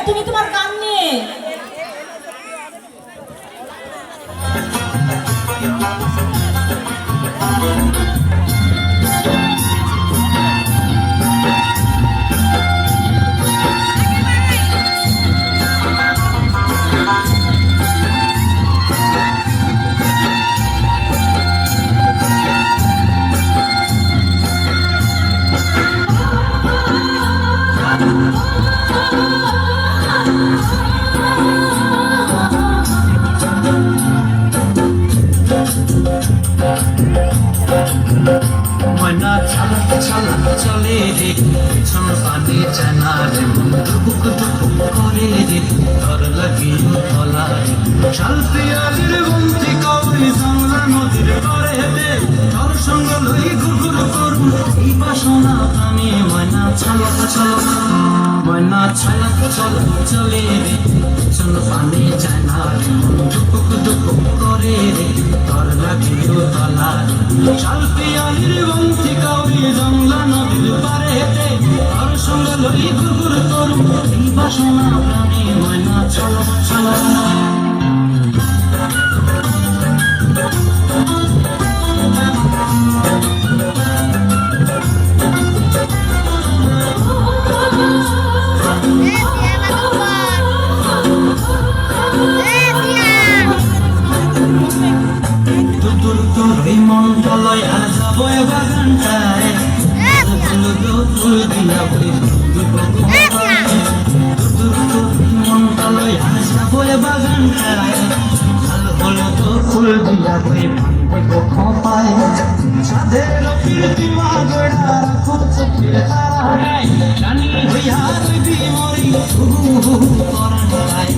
তুমি তোমার গান নিয়ে। ময়না চালাতে চালাতে চলে রে, পিছন পানে চেনা রে, দুপুক দুপুক করে রে, ধর লাগিয়ে তলা রে। শাল পিয়ালির বন্তি কবি জংলা নদীর পারে হেঁটে, তোর সঙ্গ লই ঘুরঘুর করুন এই বাসনা প্রাণে। ময়না চালাতে চালাতে, ময়না চালাতে চালাতে চলে রে, পিছন পানে চেনা রে, দুপুক দুপুক করে রে, ধর লাগিয়ে তলা রে। শাল পিয়ালির বন্তি কবি জংলা নদীর পারে হেঁটে, তোর সঙ্গ লই ঘুরঘুর করুন এই বাসনা প্রাণে। ময়না চলো চলো মন তলয় আর যাবো বাগানটায়, ফুল দিয়া মন তলয় আর যাবো বাগানটায়, ভালো হলো তো ফুল দিয়া বই খোপায়। সাধের কীর্তি মাগড়া খুব চোখের তারায়, রানী হইয়া রইবি মরি করায়।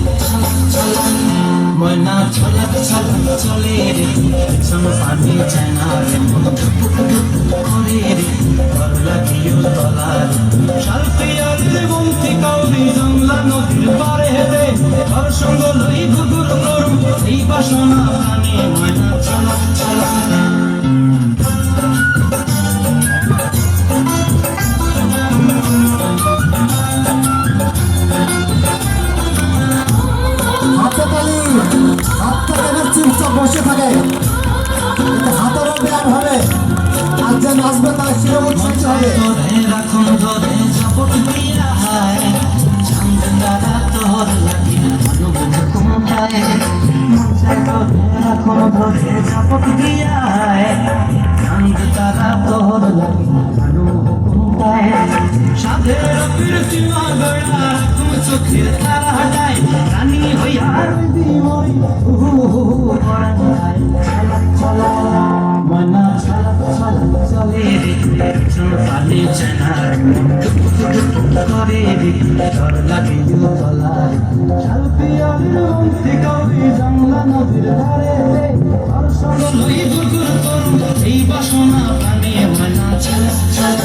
ময়না ছলাক ছলাক চলে রে, পিছন পানে চেনা রে, করে রে, ঘর লাগিও তলা রে। শাল পিয়ালির বন্তি কবি জংলা নদীর পারে হেঁটে, তোর সঙ্গ লই ঘুরঘুর করুন এই বাসনা প্রাণে। ময়না ছলাক ছলাক চুপচাপ বসে থাকে, হাতেরও ব্যায়াম হবে, আর যে নাচবে তার শিরোমুখ শুনতে হবে। রাখুন ধরে ঝপট দিয়া হায়, চাঁদ তারা তোর লাগি মানব কোনটায়। রাখুন ধরে ঝপট দিয়া হায়, চাঁদ তারা তোর লাগি মানব কোনটায়। সাধের কীর্তি মাগড়া তুম চোখের তারা হাটায়, রানী হইয়া রইবি মরি করায়। চলো ময়না চালাক চালাক চলে রে, পিছন পানে চেনা করে রে, ধর লাগিও তলা রে। শাল পিয়ালির বন্তি কবি জংলা নদীর ধারে রে, তোর সঙ্গ লই ঘুরঘুর করুন এই বাসনা প্রাণে। ময়না চালাক চালাক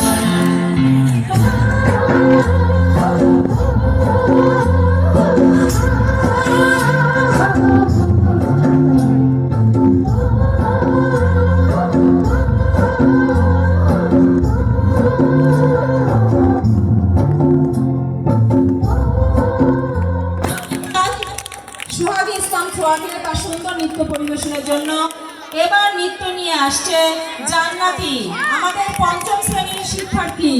তার সুন্দর নৃত্য পরিবেশনের জন্য এবার নৃত্য নিয়ে আসছে জান্নাতি, আমাদের পঞ্চম শ্রেণীর শিক্ষার্থী।